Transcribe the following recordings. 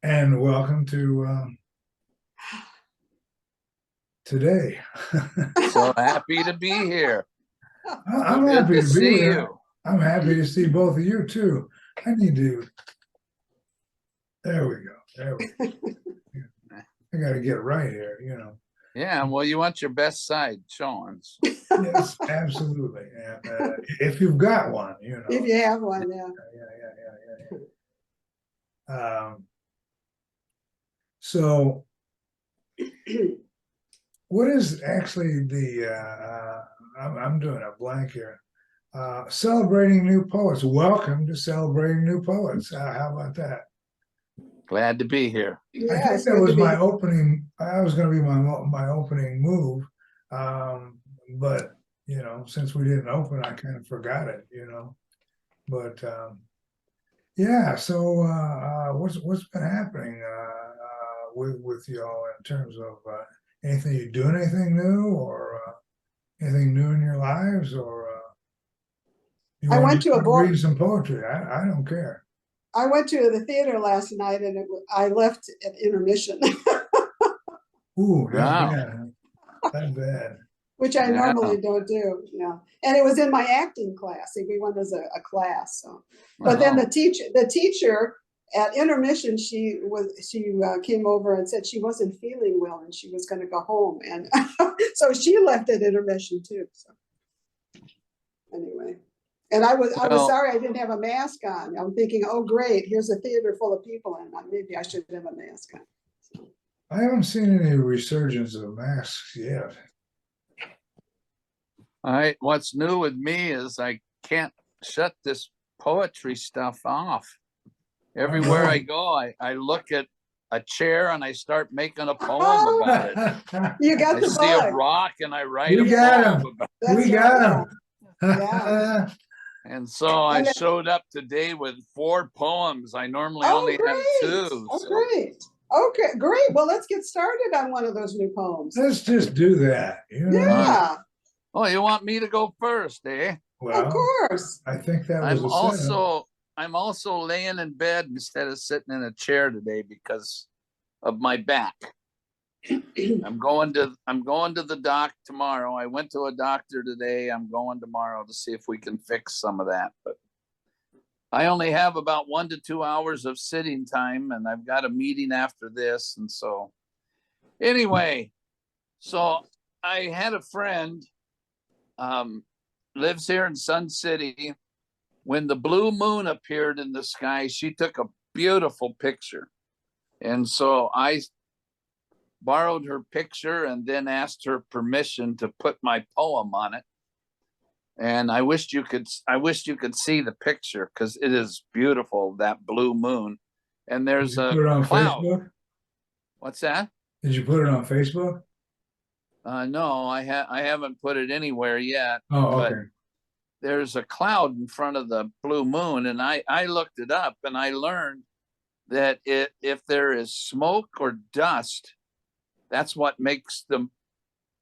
And welcome to today. So happy to be here. I'm Good happy to to be see here. you. I'm happy to see both of you too. I need to. There we go. There we go. I got to get right here. Yeah, well, you want your best side showing. Yes, absolutely. And if you've got one, If you have one, yeah. So, what is actually the? I'm doing a blank here. Celebrating new poets. Welcome to celebrating new poets. How about that? Glad to be here. I Yeah, think it's that good was to be my here. opening. That was going to be my opening move, but since we didn't open, I kind of forgot it. But yeah. So what's been happening with y'all in terms of anything? You doing anything new or anything new in your lives, or you I want went to a to board. read some poetry? I don't care. I went to the theater last night, and I left at intermission, Ooh, that's Wow. bad. That's bad. which I Yeah. normally don't do. Yeah, and it was in my acting class. We went as a class. So, but then Oh, the teacher at intermission, she came over and said she wasn't feeling well and she was going to go home, and so she left at intermission too. So anyway. And I was well, sorry I didn't have a mask on. I'm thinking, oh great, here's a theater full of people, and maybe I should have a mask on. So. I haven't seen any resurgence of masks yet. all right. What's new with me is I can't shut this poetry stuff off. Everywhere I go, I look at a chair and I start making a poem about it. You got I the see a bug. rock and I write We a got poem him. about That's We right, got him. Yeah. And so I And then- showed up today with 4 poems. I normally Oh, only have great. 2. Oh, So. great. Okay, great. Well, let's get started on one of those new poems. Let's just do that. Yeah, Oh, you want me to go first, eh? of Well, course. I think that was a setup. I'm also laying in bed instead of sitting in a chair today because of my back. I'm going to the doc tomorrow. I went to a doctor today. I'm going tomorrow to see if we can fix some of that. But I only have about 1 to 2 hours of sitting time, and I've got a meeting after this. And so anyway, so I had a friend, lives here in Sun City. When the blue moon appeared in the sky, she took a beautiful picture. And so I borrowed her picture and then asked her permission to put my poem on it. And I wished you could see the picture because it is beautiful, that blue moon. And there's Did you a put it on cloud. Facebook? What's that? Did you put it on Facebook? No, I haven't put it anywhere yet. Oh, but okay. there's a cloud in front of the blue moon, and I looked it up and I learned that if there is smoke or dust, that's what makes them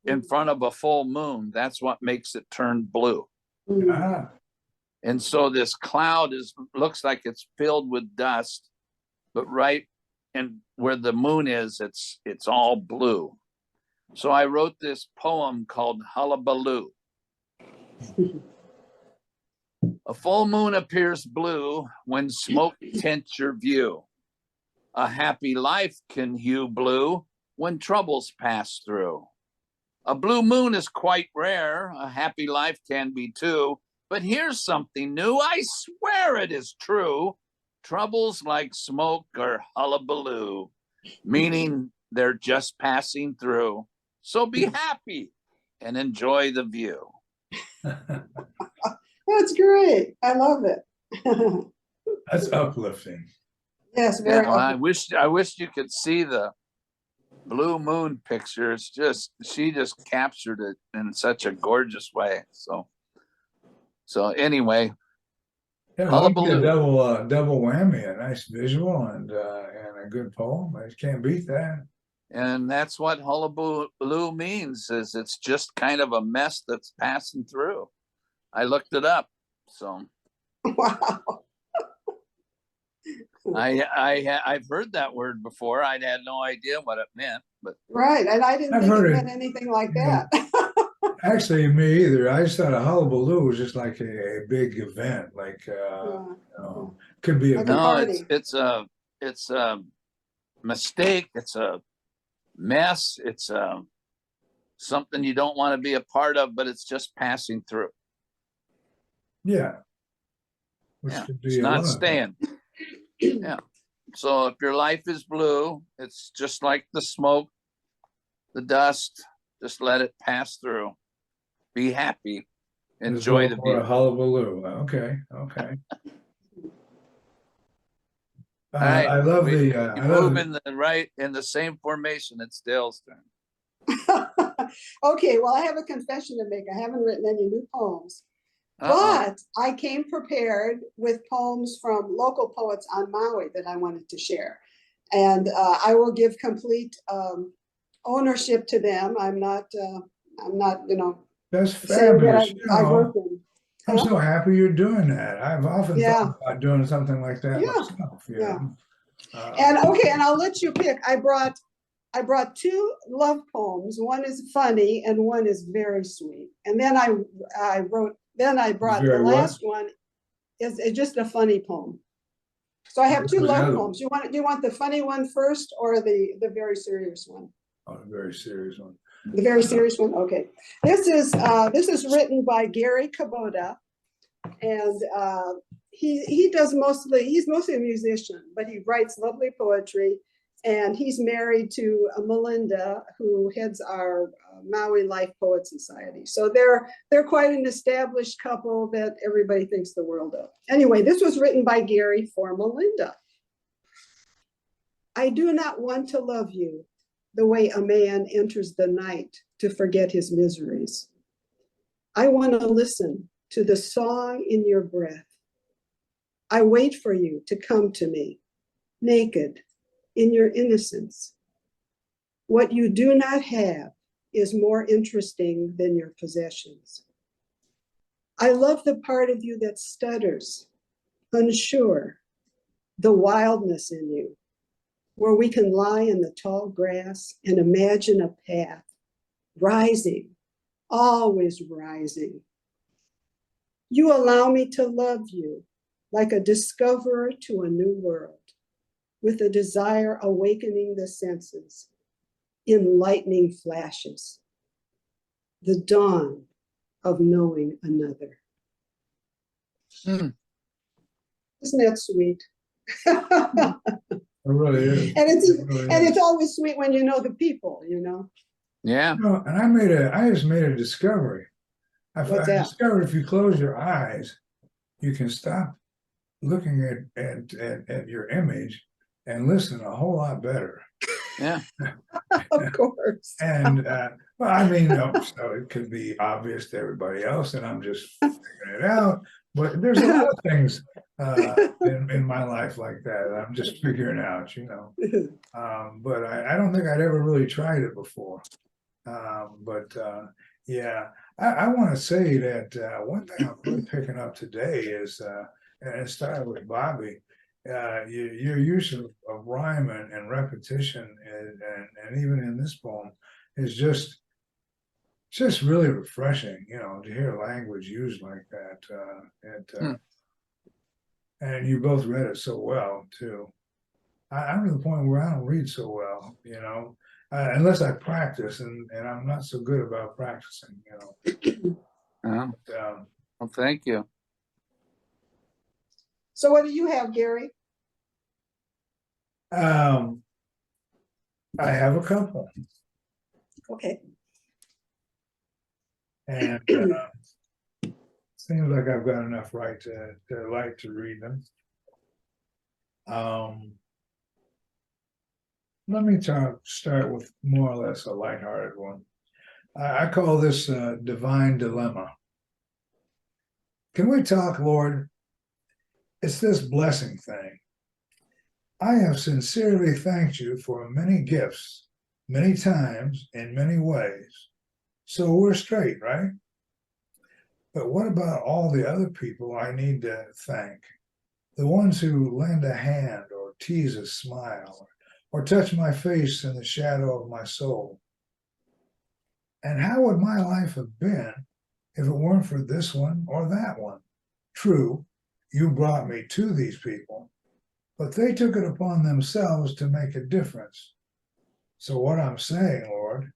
in front of a full moon. That's what makes it turn blue. Ah, And so this cloud looks like it's filled with dust, but right and where the moon is, it's all blue. So I wrote this poem called Hullabaloo. A full moon appears blue when smoke tints your view. A happy life can hue blue when troubles pass through. A blue moon is quite rare. A happy life can be too. But here's something new. I swear it is true. Troubles like smoke are hullabaloo, meaning they're just passing through. So be happy and enjoy the view. That's great. I love it. that's uplifting. Yes, Yeah, very. well, I wish you could see the blue moon picture. It's just, she just captured it in such a gorgeous way. So anyway, Yeah, well, it'd be a double whammy, a nice visual and a good poem. I can't beat that. And that's what hullabaloo means, is it's just kind of a mess that's passing through. I looked it up. So Wow. I've heard that word before. I had no idea what it meant, but Right, and I didn't I've think it heard meant it. anything like Yeah. that. Actually, me either. I just thought a hullabaloo was just like a big event, like Yeah, could be a like a big. no, party. it's a mistake. It's a mess. It's something you don't want to be a part of, but it's just passing through. Yeah, which Yeah, could it's be a not lot of things. staying. Yeah. So if your life is blue, it's just like the smoke, the dust. Just let it pass through. Be happy. There's Enjoy no the more a view. hullabaloo. Okay, okay. All right, I love we the. you I love move the. in the same formation. It's Dale's turn. Okay, well, I have a confession to make. I haven't written any new poems, Uh-oh. but I came prepared with poems from local poets on Maui that I wanted to share. And I will give complete ownership to them. I'm not, That's saying that fabulous. You I know, wrote them. I'm Huh? so happy you're doing that. I've often thought Yeah, about doing something like that yeah, myself. You yeah. know. And okay, and I'll let you pick. I brought two love poems. One is funny and one is very sweet. And then I brought the Very what? last one is just a funny poem. So I have What two was the love other one? poems. Do you want the funny one first or the very serious one? Oh, a very serious one. The very serious one? Okay. This is written by Gary Kubota, and he's mostly a musician, but he writes lovely poetry, and he's married to Melinda, who heads our Maui Life Poet Society. So they're quite an established couple that everybody thinks the world of. Anyway, this was written by Gary for Melinda. I do not want to love you the way a man enters the night to forget his miseries. I want to listen to the song in your breath. I wait for you to come to me, naked, in your innocence. What you do not have is more interesting than your possessions. I love the part of you that stutters, unsure, the wildness in you, where we can lie in the tall grass and imagine a path, rising, always rising. You allow me to love you like a discoverer to a new world, with a desire awakening the senses in lightning flashes, the dawn of knowing another. Hmm. Isn't that sweet? It really is. And It really is. it's always sweet when you know the people, you know. Yeah. You know, and I just made a discovery. I What's that? discovered if you close your eyes, you can stop looking at your image and listen a whole lot better. Yeah. Of course. And well, I mean, so it could be obvious to everybody else, and I'm just figuring it out. But there's a lot of things in my life like that I'm just figuring out, you know. But I don't think I'd ever really tried it before. But yeah, I want to say that one thing I'm really picking up today is, and it started with Bobby, your use of rhyme and repetition, and even in this poem, is just really refreshing, you know, to hear language used like that. And you both read it so well too. I'm to the point where I don't read so well, you know, unless I practice, and I'm not so good about practicing, you know. But, Well, thank you. So what do you have, Gary? I have a couple, Okay. and seems like I've got enough right to like to read them. Let me start with more or less a lighthearted one. I call this Divine Dilemma. Can we talk, Lord? It's this blessing thing. I have sincerely thanked you for many gifts, many times, in many ways. So we're straight, right? But what about all the other people I need to thank? The ones who lend a hand tease a smile, or touch my face in the shadow of my soul. And how would my life have been if it weren't for this one or that one? True, you brought me to these people, but they took it upon themselves to make a difference. So what I'm saying, Lord,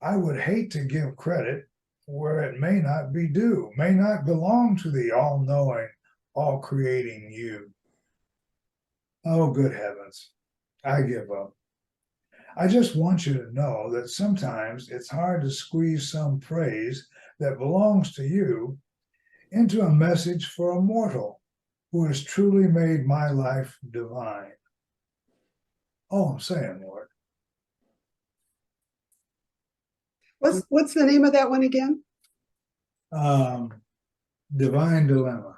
I would hate to give credit where it may not be due, may not belong to the all-knowing, all-creating you. Oh, good heavens, I give up. I just want you to know that sometimes it's hard to squeeze some praise that belongs to you into a message for a mortal who has truly made my life divine. All I'm saying, Lord. What's the name of that one again? Divine Dilemma.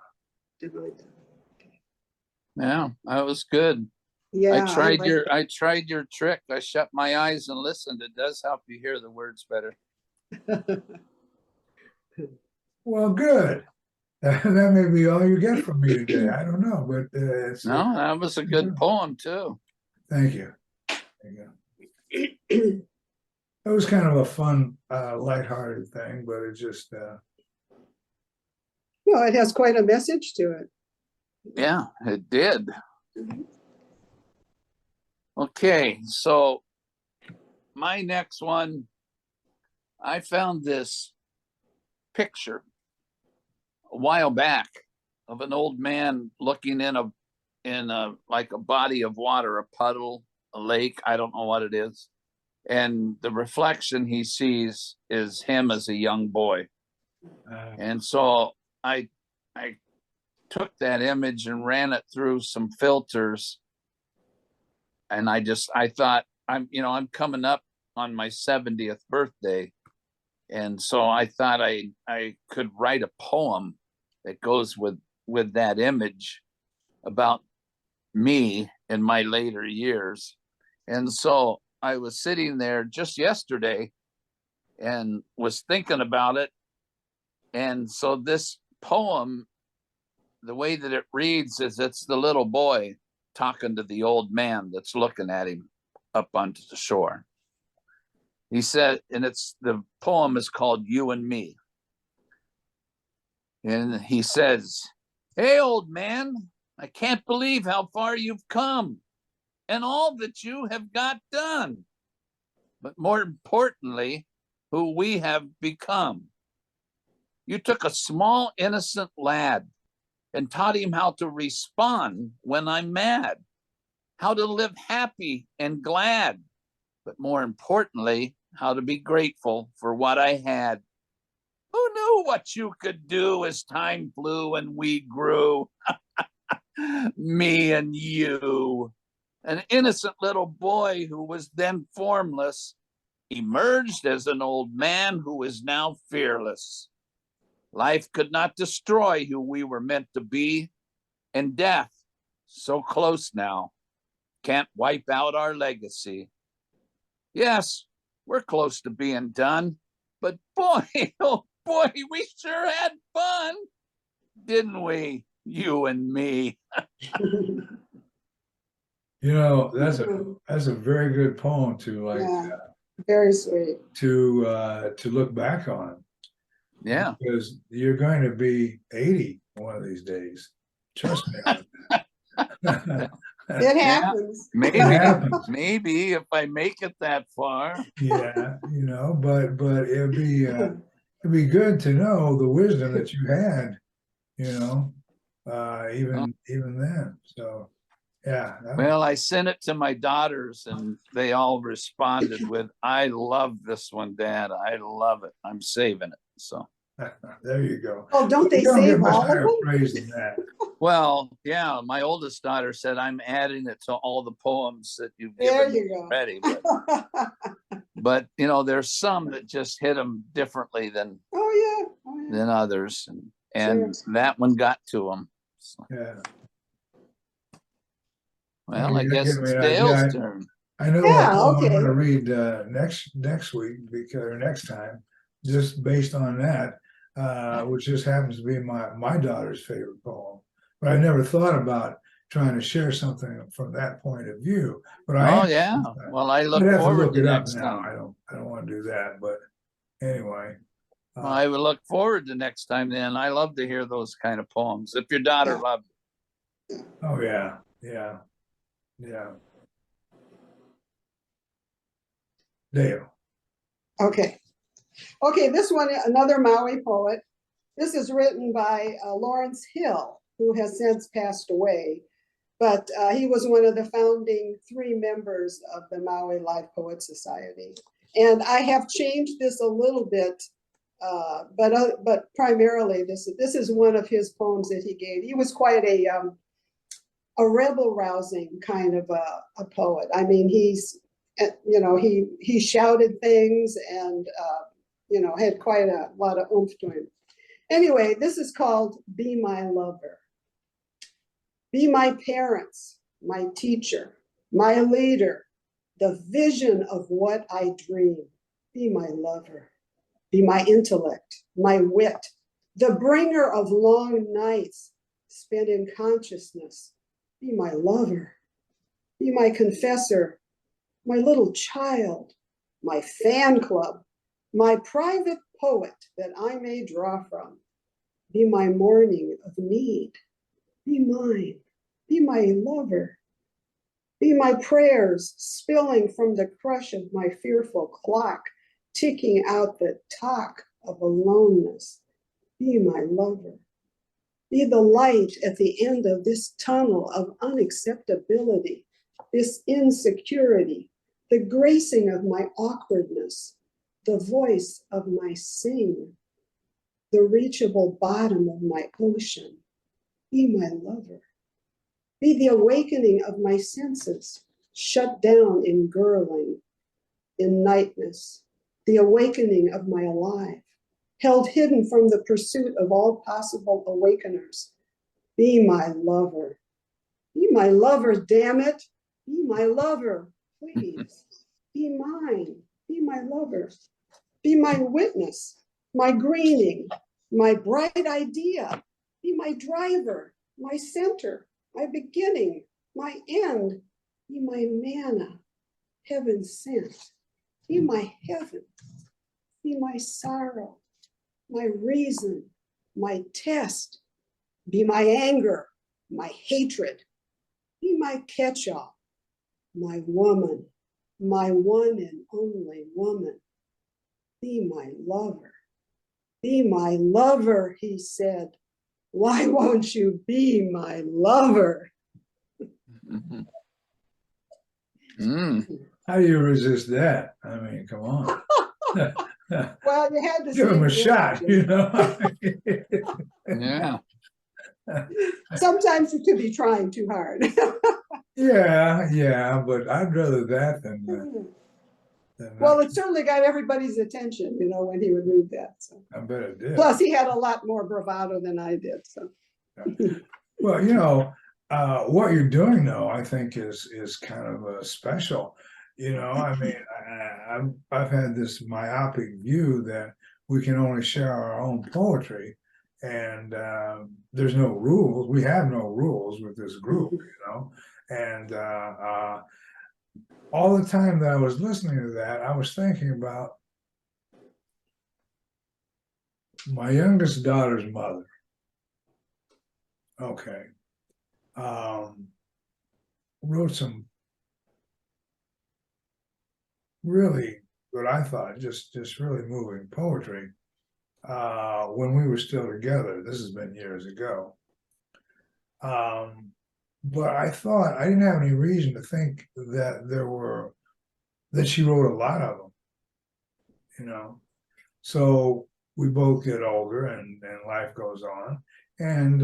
Yeah, that was good. Yeah, I tried your trick. I shut my eyes and listened. It does help you hear the words better. Well, good. That may be all you get from me today. I don't know, but it's No, that was a good poem too. Thank you. There you go. It was kind of a fun, lighthearted thing, but it just No, it has quite a message to it. Yeah, it did. Okay, so my next one, I found this picture a while back of an old man looking in a like a body of water, a puddle, a lake, I don't know what it is. And the reflection he sees is him as a young boy. And so I took that image and ran it through some filters. And I thought, I'm coming up on my 70th birthday. And so I thought I could write a poem that goes with that image about me in my later years. And so I was sitting there just yesterday and was thinking about it. And so this poem, the way that it reads is it's the little boy talking to the old man that's looking at him up onto the shore. He said, and the poem is called You and Me. And he says, "Hey, old man, I can't believe how far you've come and all that you have got done. But more importantly, who we have become. You took a small, innocent lad and taught him how to respond when I'm mad, how to live happy and glad, but more importantly, how to be grateful for what I had. Who knew what you could do as time flew and we grew? Me and you. An innocent little boy who was then formless emerged as an old man who is now fearless. Life could not destroy who we were meant to be, and death, so close now, can't wipe out our legacy. Yes, we're close to being done, but boy, oh boy, we sure had fun, didn't we? You and me." You know, that's a very good poem to Yeah, very sweet. to look back on. Yeah. Because you're going to be 80 one of these days. Trust me on that. It happens. Maybe if I make it that far. Yeah, but it'd be good to know the wisdom that you had, even then. So yeah. Well, I sent it to my daughters and they all responded with, "I love this one, Dad. I love it. I'm saving it." So there you go. Oh, don't they You don't save get much all of higher them? praise than that. well, yeah, my oldest daughter said, "I'm adding it to all the poems that you've There given you me go. already." But there's some that just hit them differently than Oh, others, and that one got to them. So. Yeah. Well, I guess it's Dale's turn. I know Yeah, what okay. I'm going to read next week or next time, just based on that, which just happens to be my daughter's favorite poem. But I never thought about trying to share something from that point of view. But I Oh am, yeah. Well, I I'd look have to forward look to it up next now. time. I don't want to do that, but anyway. Well, I will look forward to next time then. I love to hear those kind of poems. If your daughter loved it. Oh yeah, yeah, yeah. Dale. Okay. Okay, this one, another Maui poet. This is written by Lawrence Hill, who has since passed away, but he was one of the founding 3 members of the Maui Live Poet Society. And I have changed this a little bit, but primarily this is one of his poems that he gave. He was quite a rebel-rousing kind of a poet. I mean, he shouted things and had quite a lot of oomph to him. Anyway, this is called Be My Lover. Be my parents, my teacher, my leader, the vision of what I dream. Be my lover. Be my intellect, my wit, the bringer of long nights spent in consciousness. Be my lover. Be my confessor, my little child, my fan club, my private poet that I may draw from. Be my morning of need. Be mine. Be my lover. Be my prayers spilling from the crush of my fearful clock, ticking out the talk of aloneness. Be my lover. Be the light at the end of this tunnel of unacceptability, this insecurity, the gracing of my awkwardness, the voice of my sing, the reachable bottom of my ocean. Be my lover. Be the awakening of my senses, shut down in girling, in nightness, the awakening of my alive, held hidden from the pursuit of all possible awakeners. Be my lover. Be my lover, damn it. Be my lover, please. Be mine. Be my lover. Be my witness, my greening, my bright idea. Be my driver, my center, my beginning, my end. Be my manna, heaven sent. Be my heaven. Be my sorrow, my reason, my test. Be my anger, my hatred. Be my catch-all, my woman, my one and only woman. Be my lover. Be my lover, he said. Why won't you be my lover? Mhm. Mm. How do you resist that? I mean, come on. Well, you had to Give him a see shot, it. you know? Yeah. Sometimes you could be trying too hard. Yeah, but I'd rather that than Well, not. it certainly got everybody's attention, when he would read that. So. I bet it did. Plus, he had a lot more bravado than I did. So. Well, what you're doing though, I think is kind of special. I mean, I've had this myopic view that we can only share our own poetry, and there's no rules. We have no rules with this group, and all the time that I was listening to that, I was thinking about my youngest daughter's mother. Okay. Wrote some really what I thought just really moving poetry when we were still together. This has been years ago. But I thought I didn't have any reason to think that she wrote a lot of them. So we both get older and life goes on. And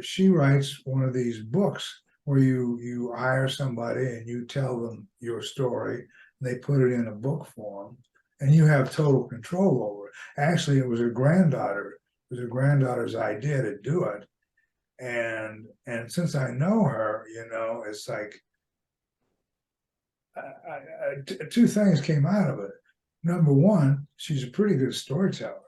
she writes one of these books where you hire somebody and you tell them your story. They put it in a book form and you have total control over it. Actually, it was her granddaughter. It was her granddaughter's idea to do it. And since I know her, it's like two things came out of it. Number one, she's a pretty good storyteller,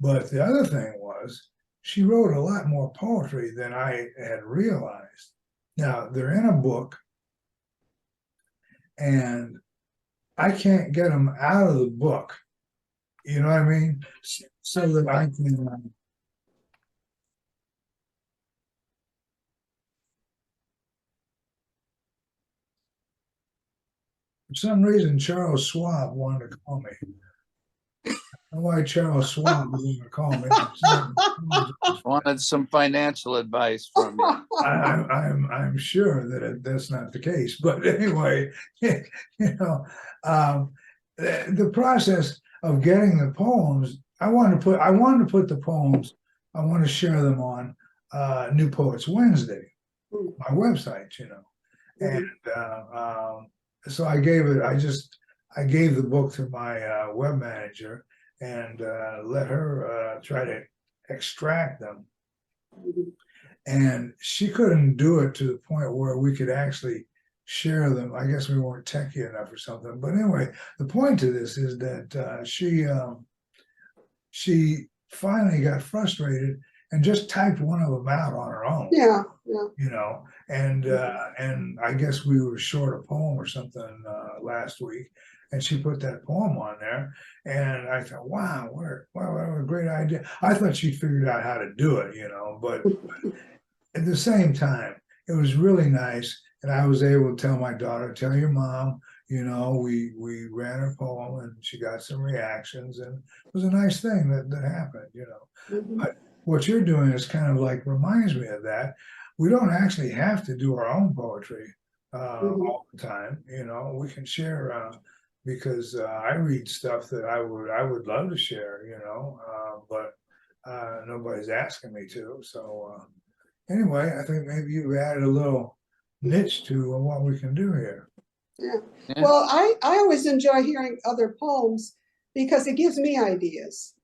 But the other thing was she wrote a lot more poetry than I had realized. Now, they're in a book, and I can't get them out of the book. You know what I mean? So that I can. For some reason, Charles Schwab wanted to call me. I don't know why Charles Schwab was going to call me. Just wanted some financial advice from you. I'm sure that that's not the case, but anyway, you know, the process of getting the poems, I wanted to put the poems, I want to share them on New Poets Wednesday, my website, and so I gave the book to my web manager and let her try to extract them. And she couldn't do it to the point where we could actually share them. I guess we weren't techy enough or something. But anyway, the point to this is that she finally got frustrated and just typed one of them out on her own. Yeah. And I guess we were short a poem or something last week, and she put that poem on there, and I thought, wow, what a great idea. I thought she figured out how to do it, but at the same time, it was really nice, and I was able to tell my daughter, tell your mom, we ran her poem, and she got some reactions, and it was a nice thing that happened, But what you're doing is kind of like reminds me of that. We don't actually have to do our own poetry all the time, we can share because I read stuff that I would love to share, but nobody's asking me to. So anyway, I think maybe you've added a little niche to what we can do here. Yeah. Well, I always enjoy hearing other poems because it gives me ideas.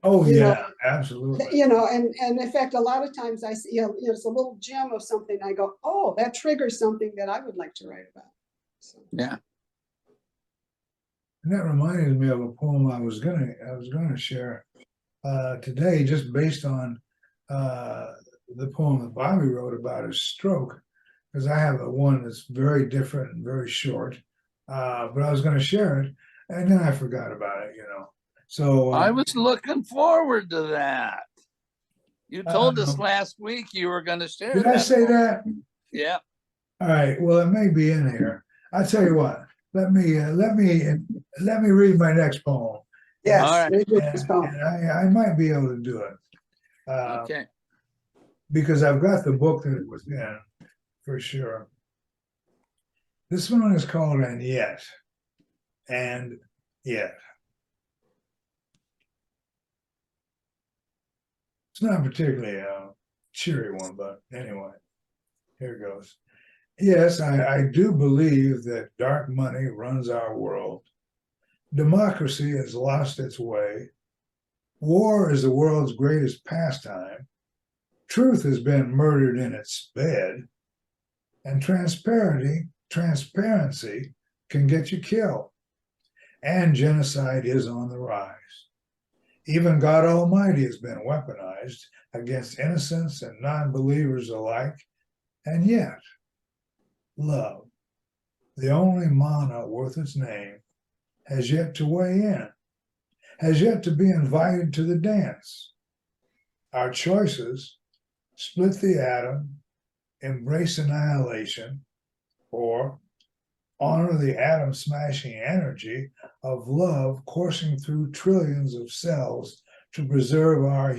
Oh yeah, absolutely. And in fact, a lot of times I see, it's a little gem of something. I go, oh, that triggers something that I would like to write about. So. Yeah. And that reminded me of a poem I was gonna share today, just based on the poem that Bobby wrote about his stroke, because I have one that's very different and very short, but I was going to share it, and then I forgot about it, So I was looking forward to that. You told us last week you were going to share. Did I say that? Yeah. All right. Well, it may be in here. I'll tell you what. Let me read my next poem. Yes. All right. And I might be able to do it. Okay. Because I've got the book that it was in, for sure. This one is called And Yet. And Yet. It's not particularly a cheery one, but anyway, here it goes. Yes, I do believe that dark money runs our world. Democracy has lost its way. War is the world's greatest pastime. Truth has been murdered in its bed. And transparency can get you killed. And genocide is on the rise. Even God Almighty has been weaponized against innocents and non-believers alike. And yet, love, the only mana worth its name, has yet to weigh in, has yet to be invited to the dance. Our choices split the atom, embrace annihilation, or honor the atom-smashing energy of love coursing through trillions of cells to preserve our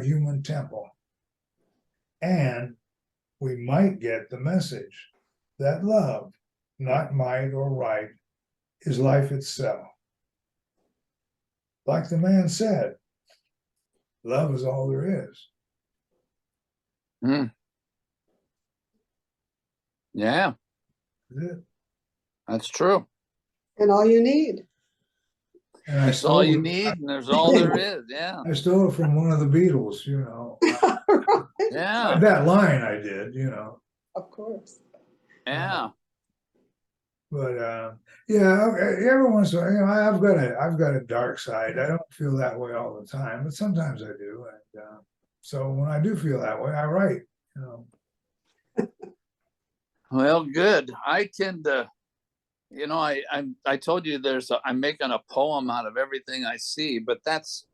human temple. And we might get the message that love, not might or right, is life itself. Like the man said, love is all there is. Yeah. That's true. And all you need. That's all you need, and there's all there is. Yeah. I stole it from one of the Beatles, Yeah. That line I did, Of course. Yeah. But yeah, every once in a while, I've got a dark side. I don't feel that way all the time, but sometimes I do. And So when I do feel that way, I write, you know. Well, good. I tend to, I told you I'm making a poem out of everything I see, but that's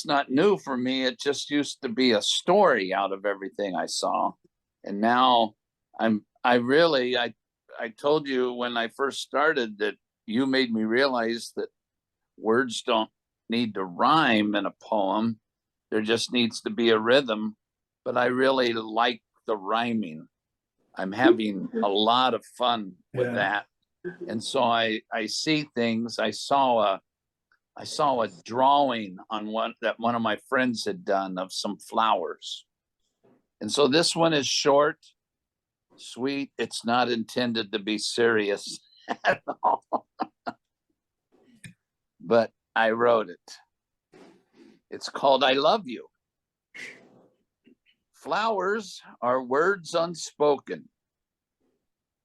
not new for me. It just used to be a story out of everything I saw. And now I told you when I first started that you made me realize that words don't need to rhyme in a poem. There just needs to be a rhythm. But I really like the rhyming. I'm having a lot of fun with that. And so I see things. I saw a drawing on one of my friends had done of some flowers. And so this one is short, sweet. It's not intended to be serious at all. But I wrote it. It's called I Love You. Flowers are words unspoken.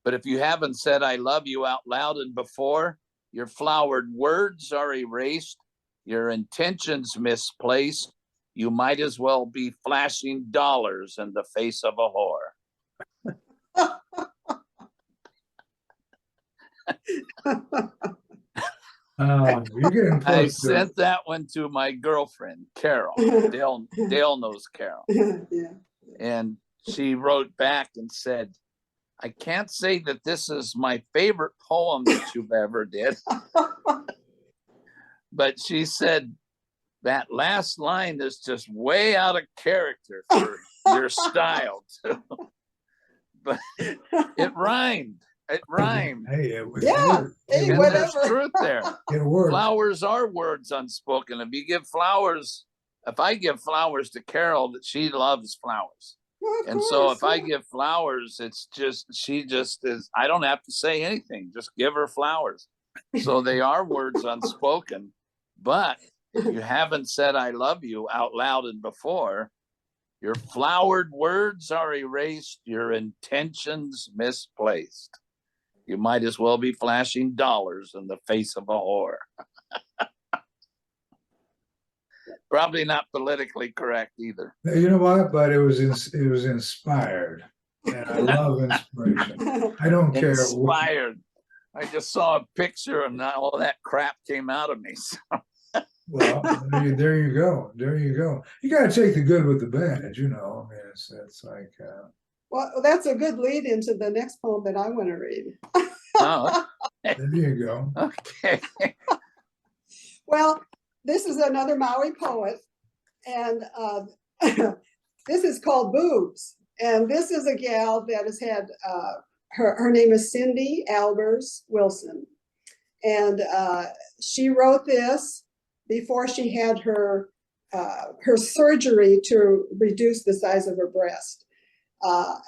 But if you haven't said I love you out loud and before, your flowered words are erased, your intentions misplaced. You might as well be flashing dollars in the face of a whore. You're getting I close to sent that one to my girlfriend, Carol. Dale knows Carol. Yeah. And she wrote back and said, I can't say that this is my favorite poem that you've ever did. But she said, that last line is just way out of character for your style, too. But it rhymed. It rhymed. Hey, it was Yeah. Hey, And whatever. there's truth there. It worked. Flowers are words unspoken. If I give flowers to Carol, that she loves flowers. And so if I give flowers, it's just, she just is, I don't have to say anything, just give her flowers. So they are words unspoken. But if you haven't said I love you out loud and before, your flowered words are erased, your intentions misplaced. You might as well be flashing dollars in the face of a whore. Probably not politically correct either. You know what? But it was inspired, and I love inspiration. I don't care. Inspired. I just saw a picture and all that crap came out of me. So. Well, there you go. There you go. You got to take the good with the bad. You know, I mean, it's like. Well, that's a good lead into the next poem that I want to read. Oh, there you go. Okay. Well, this is another Maui poet, and this is called Boobs. And this is a gal that has had, her name is Cindy Albers Wilson. And she wrote this before she had her surgery to reduce the size of her breast.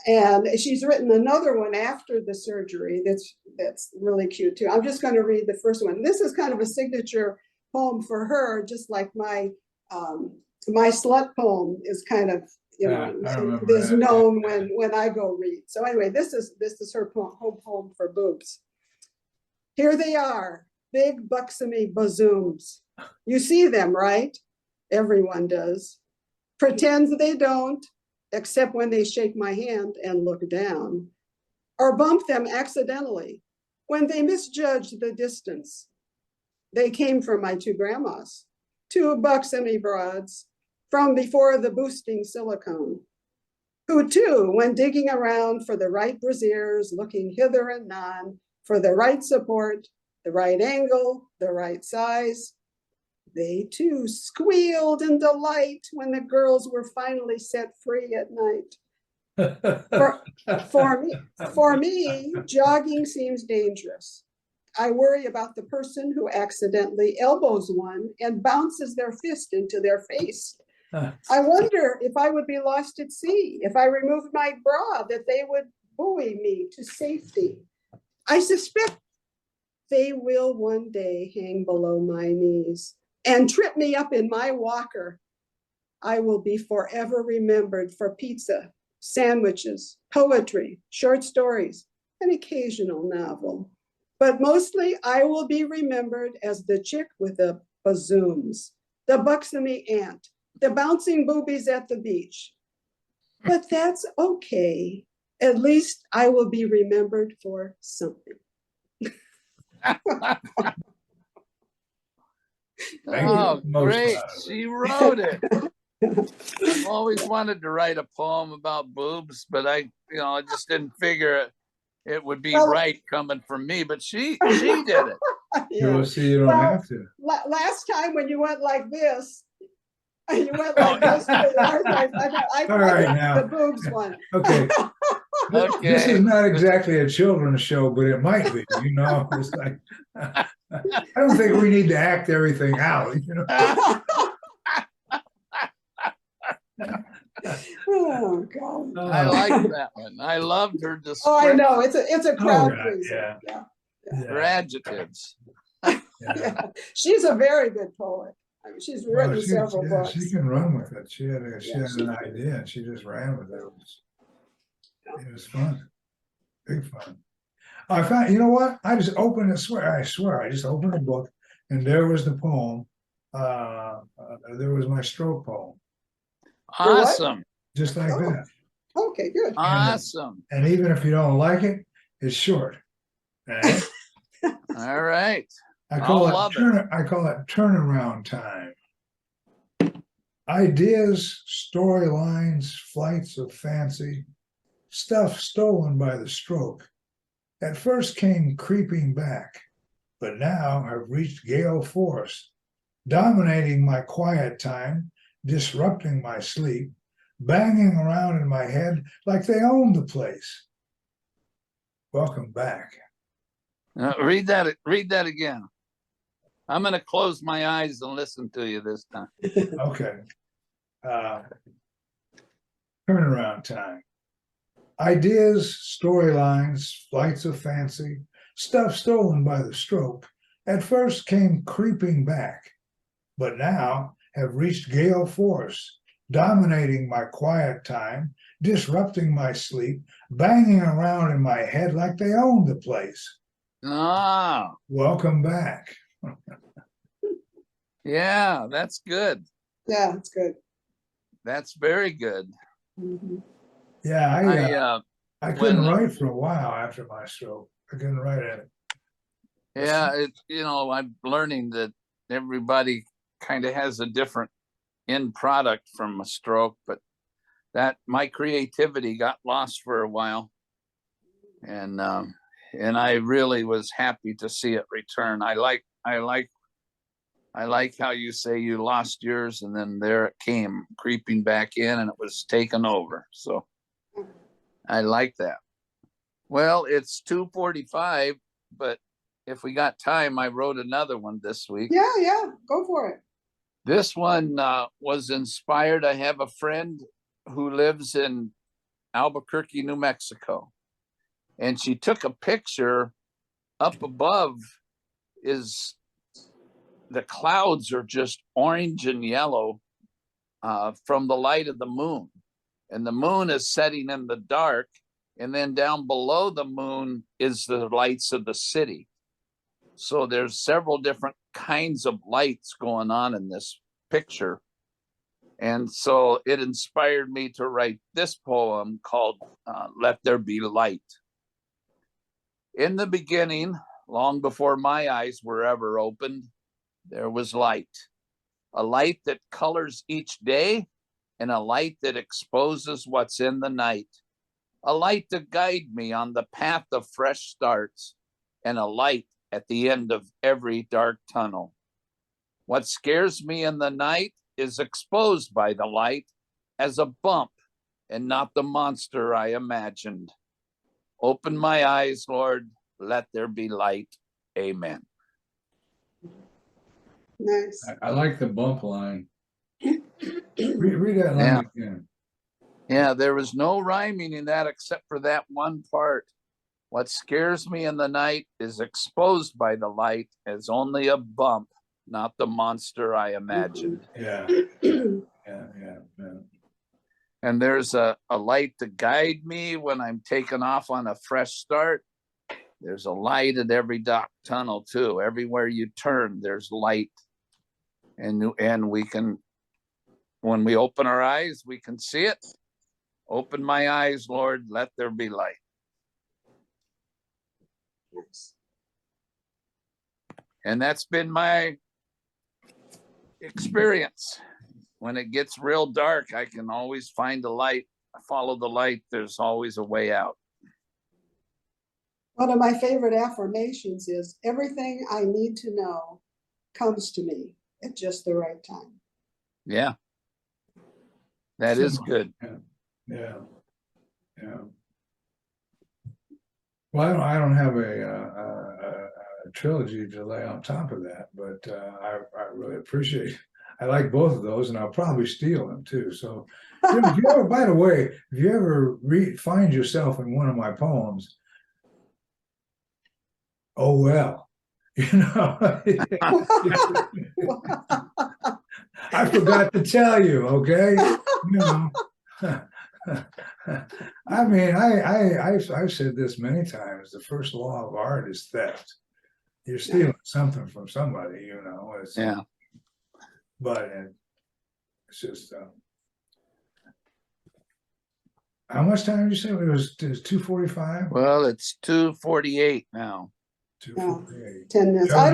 And she's written another one after the surgery that's really cute too. I'm just going to read the first one. This is kind of a signature poem for her, just like my slut poem is kind of, is known when I go read. So anyway, this is her home poem for Boobs. Here they are, big buxomy bazooms. You see them, right? Everyone does. Pretends they don't, except when they shake my hand and look down, or bump them accidentally when they misjudge the distance. They came from my two grandmas, two buxomy broads from before the boosting silicone, who too, when digging around for the right brasiers, looking hither and non, for the right support, the right angle, the right size, they too squealed in delight when the girls were finally set free at night. For me, jogging seems dangerous. I worry about the person who accidentally elbows one and bounces their fist into their face. I wonder if I would be lost at sea, if I removed my bra, that they would buoy me to safety. I suspect they will one day hang below my knees and trip me up in my walker. I will be forever remembered for pizza, sandwiches, poetry, short stories, an occasional novel. But mostly I will be remembered as the chick with the bazooms, the buxomy aunt the bouncing boobies at the beach. But that's okay. At least I will be remembered for something. Oh, Most great. out of it. She wrote it. I've always wanted to write a poem about boobs, but I just didn't figure it would be Well- right coming from me, but she did it. You will Yeah. see, you don't Well, have to. Last time when you went like this, you went like this. I All right, did now. the boobs one. Okay. This Okay. is not exactly a children's show, but it might be, you know. It's like I don't think we need to act everything out, you know. Oh God. I like that one. I loved her Oh, I description. know. It's a crowd yeah, pleaser. yeah. Her adjectives. Yeah. She's a very good poet. I mean, she's Well, written several books. she can run with it. She had Yeah, an idea and she just ran with it. It was fun. Big fun. I found, you know what? I just opened it, I swear, I just opened the book and there was the poem. There was my stroke poem, Your what? Awesome. just like Oh. that. Okay, good. Awesome. And even if you don't like it, it's short. Right? All right. I call I'll love it. I call it turnaround time. Ideas, storylines, flights of fancy, stuff stolen by the stroke, at first came creeping back, but now have reached gale force, dominating my quiet time, disrupting my sleep, banging around in my head like they own the place. Welcome back. Read that again. I'm going to close my eyes and listen to you this time. Okay. Turnaround time. Ideas, storylines, flights of fancy, stuff stolen by the stroke, at first came creeping back, but now have reached gale force, dominating my quiet time, disrupting my sleep, banging around in my head like they own the place. Ah, Welcome back. yeah, that's good. Yeah, it's good. That's very good. Mhm. Yeah, I couldn't when- write for a while after my stroke. I couldn't write it. Yeah, I'm learning that everybody kind of has a different end product from a stroke, but that my creativity got lost for a while. And I really was happy to see it return. I like how you say you lost yours and then there it came creeping back in and it was taken over. So I like that. Well, it's 2:45, but if we got time, I wrote another one this week. Yeah, go for it. This one was inspired. I have a friend who lives in Albuquerque, New Mexico, and she took a picture. Up above is the clouds are just orange and yellow from the light of the moon, and the moon is setting in the dark, and then down below the moon is the lights of the city. So there's several different kinds of lights going on in this picture. And so it inspired me to write this poem called Let There Be Light. In the beginning, long before my eyes were ever opened, there was light. A light that colors each day and a light that exposes what's in the night. A light to guide me on the path of fresh starts and a light at the end of every dark tunnel. What scares me in the night is exposed by the light as a bump and not the monster I imagined. Open my eyes, Lord, let there be light. Amen. Nice. I like the bump line. Read that line again. Yeah, there was no rhyming in that except for that one part. What scares me in the night is exposed by the light as only a bump, not the monster I imagined. Yeah. And there's a light to guide me when I'm taken off on a fresh start. There's a light at every dark tunnel too. Everywhere you turn, there's light. And we can When we open our eyes, we can see it. Open my eyes, Lord, let there be light. Yes. And that's been my experience. When it gets real dark, I can always find a light. I follow the light. There's always a way out. One of my favorite affirmations is everything I need to know comes to me at just the right time. Yeah. That is good. Yeah. Well, I don't have a trilogy to lay on top of that, but I really appreciate it. I like both of those, and I'll probably steal them too. So, if you ever, by the way, if you ever find yourself in one of my poems, oh well, you know, I forgot to tell you, okay? You know. I mean, I've said this many times. The first law of art is theft. You're stealing something from somebody, you know. Yeah. But it's just. How much time did you say it was? 2:45. Well, it's 2:48 now. 2:48. 10 minutes. Yeah, I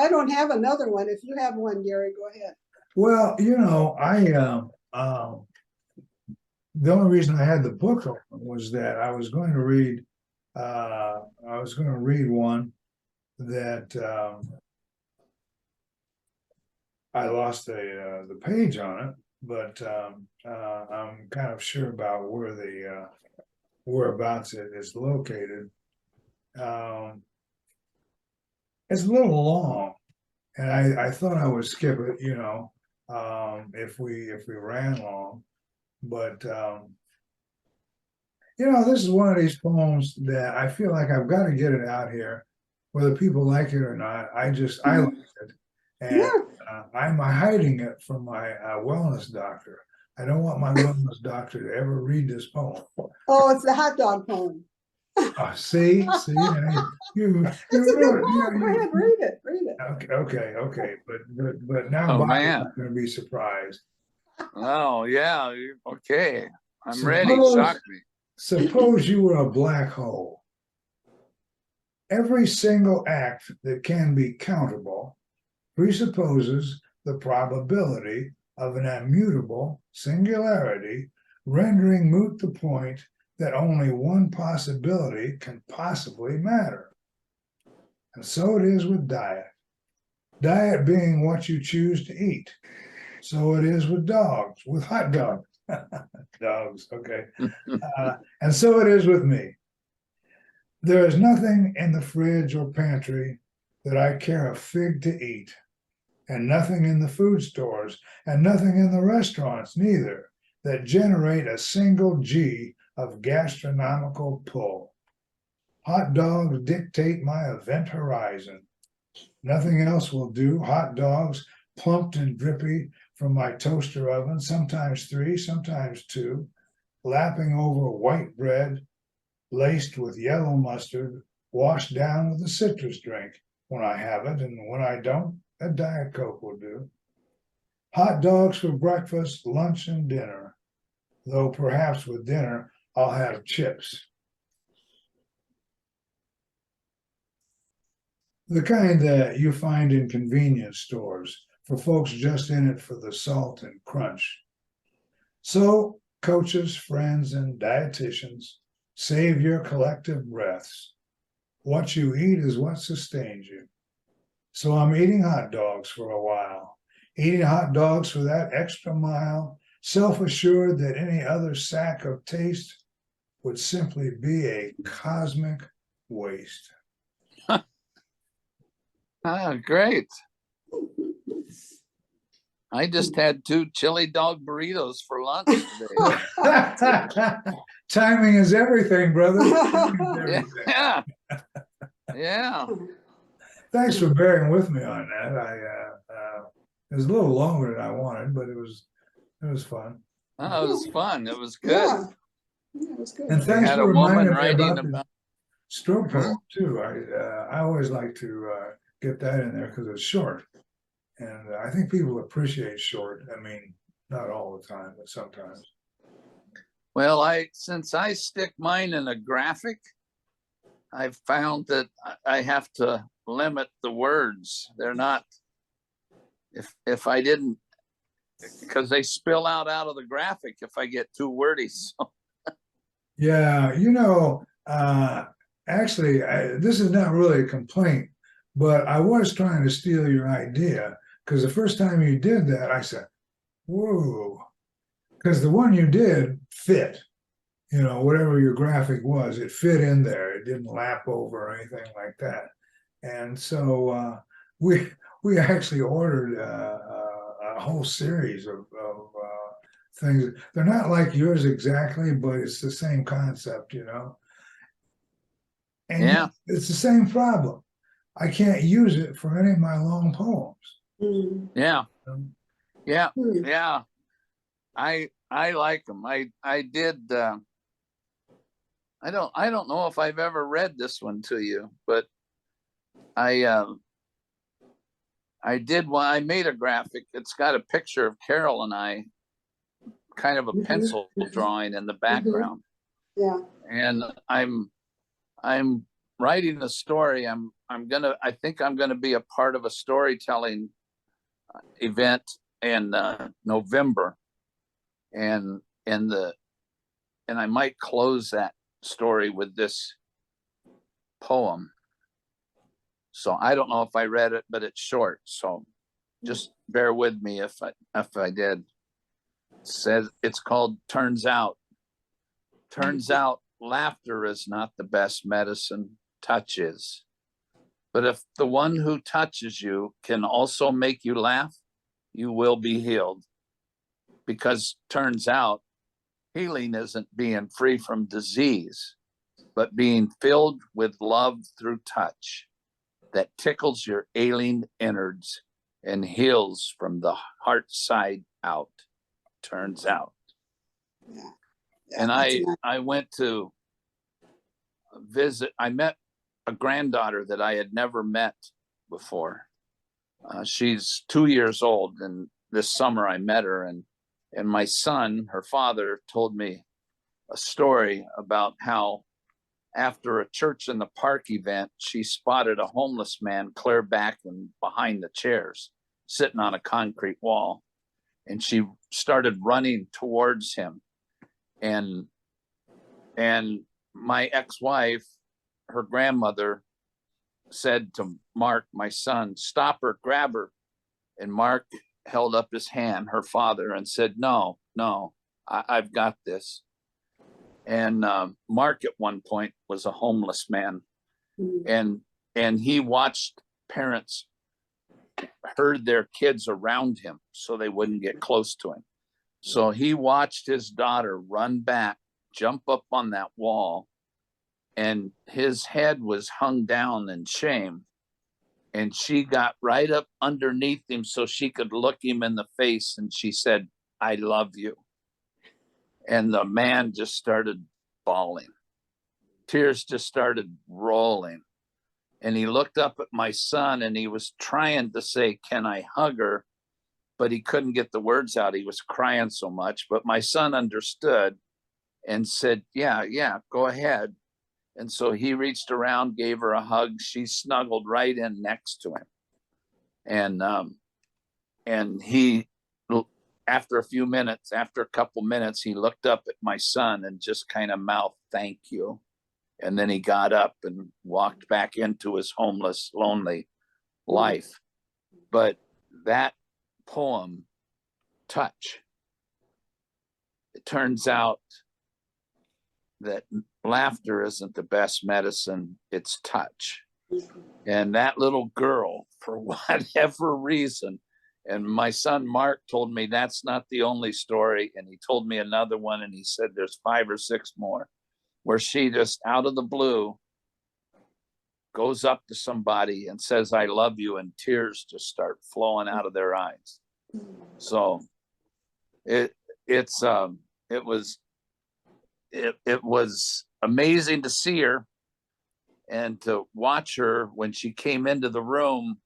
don't have another one. If you have one, Gary, go ahead. Well, you know, the only reason I had the book open was that I was going to read. I was going to read one that I lost the page on it, but I'm kind of sure about where the whereabouts it is located. It's a little long, and I thought I would skip it, you know, if we ran long, but you know, this is one of these poems that I feel like I've got to get it out here, whether people like it or not. I like it, and I'm hiding it from my wellness doctor. I don't want my wellness doctor to ever read this poem. Oh, it's the hot dog poem. See, you It's a good poem. Go ahead, read it. Okay, but now Oh, Bob's man. not going to be surprised. Oh, yeah. Okay. I'm ready. Suppose- Shock me. Suppose you were a black hole. Every single act that can be countable presupposes the probability of an immutable singularity, rendering moot the point that only one possibility can possibly matter. And so it is with diet. Diet being what you choose to eat. So it is with dogs, with hot dogs. Dogs, okay. And so it is with me. There is nothing in the fridge or pantry that I care a fig to eat, and nothing in the food stores, and nothing in the restaurants neither, that generate a single G of gastronomical pull. Hot dogs dictate my event horizon. Nothing else will do. Hot dogs, plumped and drippy from my toaster oven, sometimes 3, sometimes 2, lapping over white bread, laced with yellow mustard, washed down with a citrus drink when I have it, and when I don't, a Diet Coke will do. Hot dogs for breakfast, lunch, and dinner, though perhaps with dinner I'll have chips. The kind that you find in convenience stores for folks just in it for the salt and crunch. So, coaches, friends, and dietitians, save your collective breaths. What you eat is what sustains you. So I'm eating hot dogs for a while, eating hot dogs for that extra mile, self-assured that any other sack of taste would simply be a cosmic waste. Ah, great. I just had 2 chili dog burritos for lunch today. Timing is everything, brother. Timing is everything. Yeah. Yeah. Thanks for bearing with me on that. It was a little longer than I wanted, but it was fun. Oh, it was fun. It was good. Yeah, it was good. And We thanks had for a woman reminding me writing about the about stroke poem too. I always like to get that in there because it's short, and I think people appreciate short. I mean, Not all the time, but sometimes. Well, since I stick mine in a graphic, I've found that I have to limit the words. They're not, if I didn't, because they spill out of the graphic if I get too wordy. So, Yeah, actually, this is not really a complaint, but I was trying to steal your idea because the first time you did that, I said, whoa, because the one you did fit, whatever your graphic was, it fit in there. It didn't lap over or anything like that. And so we actually ordered a whole series of things. They're not like yours exactly, but it's the same concept. And yeah, it's the same problem. I can't use it for any of my long poems. Mm. yeah, Um, yeah, Hmm. yeah. I like them. I did. I don't know if I've ever read this one to you, but I I did one. I made a graphic. It's got a picture of Carol and I, kind of a Mhm. pencil drawing in the background. Yeah. And I'm writing a story. I think I'm gonna be a part of a storytelling event in November, and and the and I might close that story with this poem. So I don't know if I read it, but it's short. So just bear with me if I did. It says it's called Turns Out. Turns out laughter is not the best medicine, touch is. But if the one who touches you can also make you laugh, you will be healed. Because turns out healing isn't being free from disease, but being filled with love through touch that tickles your ailing innards and heals from the heart side out. Turns out. Yeah. And That's nice. I went to visit, I met a granddaughter that I had never met before. She's 2 years old, and this summer I met her, and my son, her father, told me a story about how after a church in the park event, she spotted a homeless man clear back and behind the chairs, sitting on a concrete wall, and she started running towards him, and my ex-wife, her grandmother, said to Mark, my son, stop her, grab her. And Mark held up his hand, her father, and said, no, I've got this. And Mark at one point was a homeless man, Mm. and he watched parents herd their kids around him so they wouldn't get close to him. So he watched his daughter run back, jump up on that wall, and his head was hung down in shame. And she got right up underneath him so she could look him in the face. And she said, I love you. And the man just started bawling. Tears just started rolling. And he looked up at my son and he was trying to say, can I hug her? But he couldn't get the words out. He was crying so much. But my son understood and said, yeah, go ahead. And so he reached around, gave her a hug. She snuggled right in next to him. And he, after a couple minutes, he looked up at my son and just kind of mouthed, thank you. And then he got up and walked back into his homeless, lonely life. But that poem, Touch, it turns out that laughter isn't the best medicine, it's touch. And that little girl, for whatever reason, and my son Mark told me that's not the only story. And he told me another one, and he said there's 5 or 6 more where she just out of the blue goes up to somebody and says, I love you, and tears just start flowing out of their eyes. So it was amazing to see her and to watch her when she came into the room.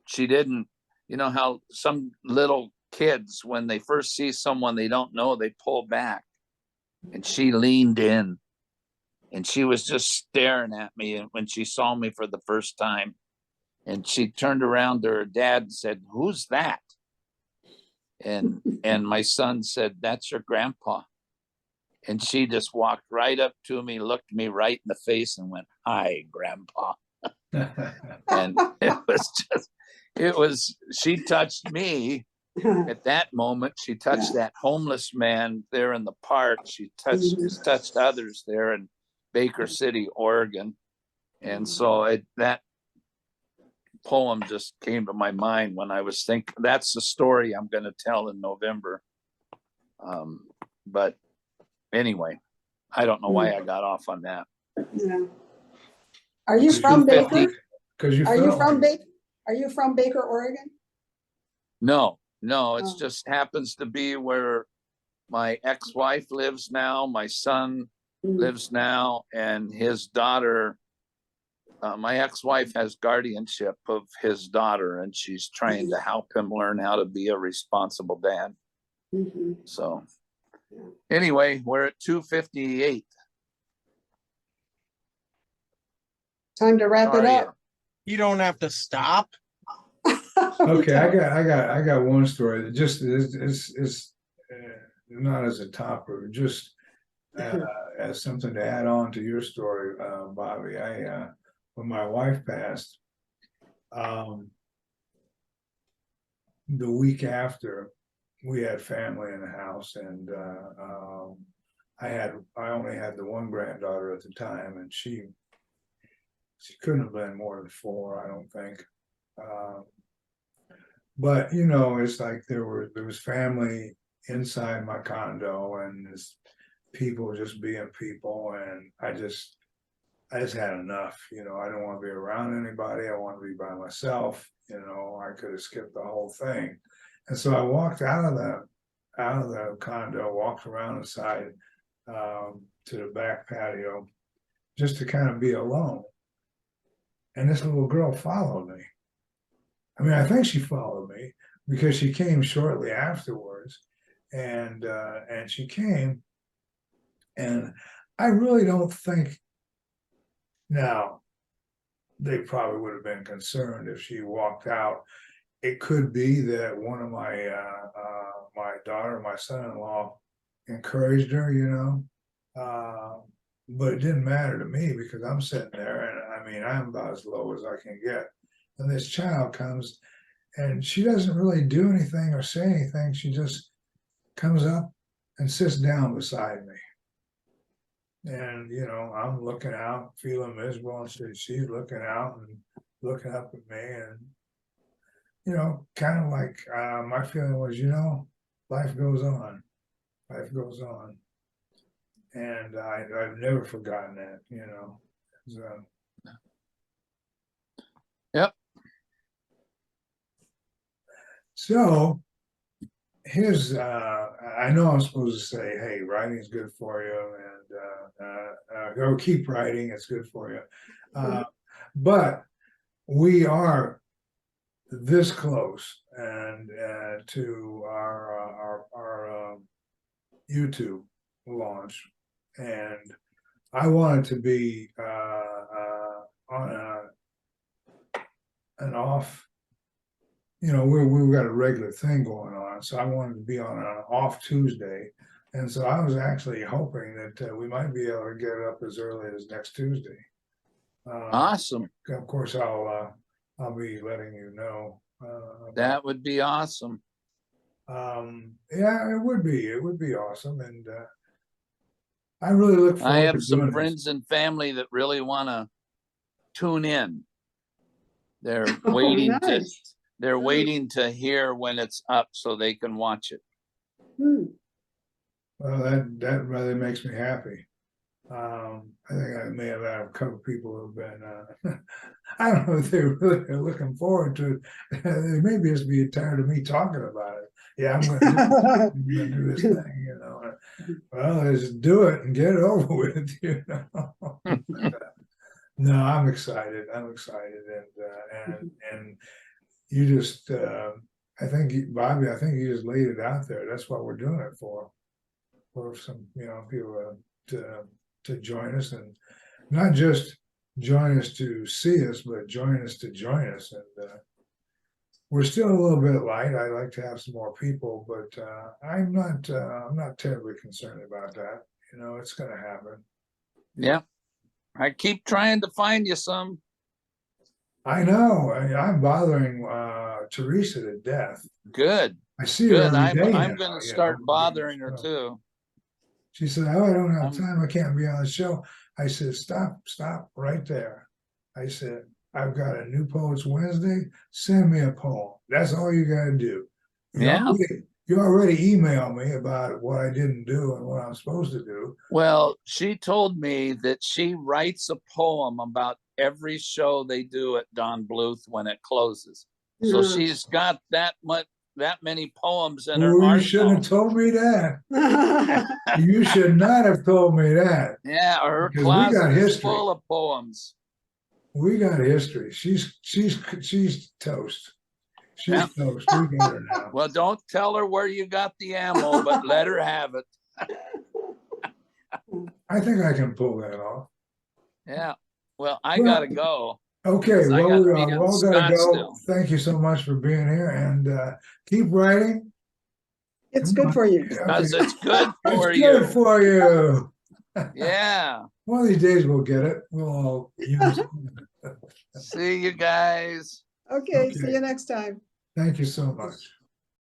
She didn't, you know how some little kids, when they first see someone they don't know, they pull back. And she leaned in and she was just staring at me when she saw me for the first time. And she turned around to her dad and said, "Who's that?" And my son said, "That's your grandpa." And she just walked right up to me, looked me right in the face and went, "Hi, Grandpa." And she touched me at that moment. She touched that homeless man there in the park. She touched others there in Baker City, Oregon. And so that poem just came to my mind when I was thinking, that's the story I'm going to tell in November. But anyway, I don't know why I got off on that. Yeah. Are you from Baker? Because Are you from Baker? Are you from Baker, Oregon? No, it just happens to be where my ex-wife lives now. My son lives now, and his daughter. My ex-wife has guardianship of his daughter, and she's trying to help him learn how to be a responsible dad. So, anyway, we're at 2:58. Time to wrap it up. You don't have to stop. Okay, I got one story that just is not as a topper, just as something to add on to your story, Bobby. When my wife passed, the week after, we had family in the house, and I only had the one granddaughter at the time, and she couldn't have been more than 4, I don't think. But you know, it's like there was family inside my condo, and this people just being people, and I just had enough. You know, I don't want to be around anybody. I want to be by myself. You know, I could have skipped the whole thing. And so I walked out of the condo, walked around inside to the back patio just to kind of be alone. And this little girl followed me. I mean, I think she followed me because she came shortly afterwards, and she came, and I really don't think. Now, they probably would have been concerned if she walked out. It could be that one of my my son-in-law encouraged her, you know, but it didn't matter to me because I'm sitting there, and I mean, I'm about as low as I can get. And this child comes, and she doesn't really do anything or say anything. She just comes up and sits down beside me. And, you know, I'm looking out, feeling miserable, and she's looking out and looking up at me. And, you know, kind of like my feeling was, you know, life goes on. Life goes on. And I've never forgotten that, you know. So. Yep. So here's, I know I'm supposed to say, hey, writing's good for you, and go keep writing, it's good for you. But we are this close and to our YouTube launch, and I wanted to be on an off. You know, we've got a regular thing going on, so I wanted to be on an off Tuesday, and so I was actually hoping that we might be able to get it up as early as next Tuesday. Awesome. Of course, I'll be letting you know. That would be awesome. Yeah, it would be awesome, and I really look forward. I have to some doing friends this. and family that really want to tune in. They're waiting nice. they're waiting to hear when it's up so they can watch it. Well, that really makes me happy. I think I may have had a couple people who've been, I don't know if they really are looking forward to it. They may just be tired of me talking about it. Yeah, I'm going to do this thing, you know. Well, just do it and get it over with, you know. No, I'm excited. I'm excited, and you just I think Bobby, I think you just laid it out there. That's what we're doing it for some, people to join us, and not just join us to see us, but join us to join us. And we're still a little bit light. I'd like to have some more people, but I'm not terribly concerned about that. It's going to happen. Yeah. I keep trying to find you some. I know. I'm bothering Teresa to death. Good. I see her Good. every day I'm now, going to start bothering her so. too. She said, "Oh, I don't have Um, time. I can't be on the show." I said, "Stop right there." I said, "I've got a new Poets Wednesday. Send me a poem. That's all you got to do. Yeah. You already emailed me about what I didn't do and what I'm supposed to do." Well, she told me that she writes a poem about every show they do at Don Bluth when it closes. So Yeah. she's got that many poems in her Well, you arsenal. shouldn't have told me that. You should not have told me that. Yeah, her Because we got closet is history. full of poems. We got history. She's toast. She's Yeah. toast. We got her now. Well, don't tell her where you got the ammo, but let her have it. I think I can pull that off. Yeah. Well, I Well, gotta go. Okay, I well, gotta be in we're all gonna go. Scottsdale. Thank you so much for being here, and keep writing. It's Come good on. for you. Because Okay. it's good for It's you. good for you. Yeah. One of these days we'll get it. We'll all use it. See you guys. Okay, see Okay. you next time. Thank you so much.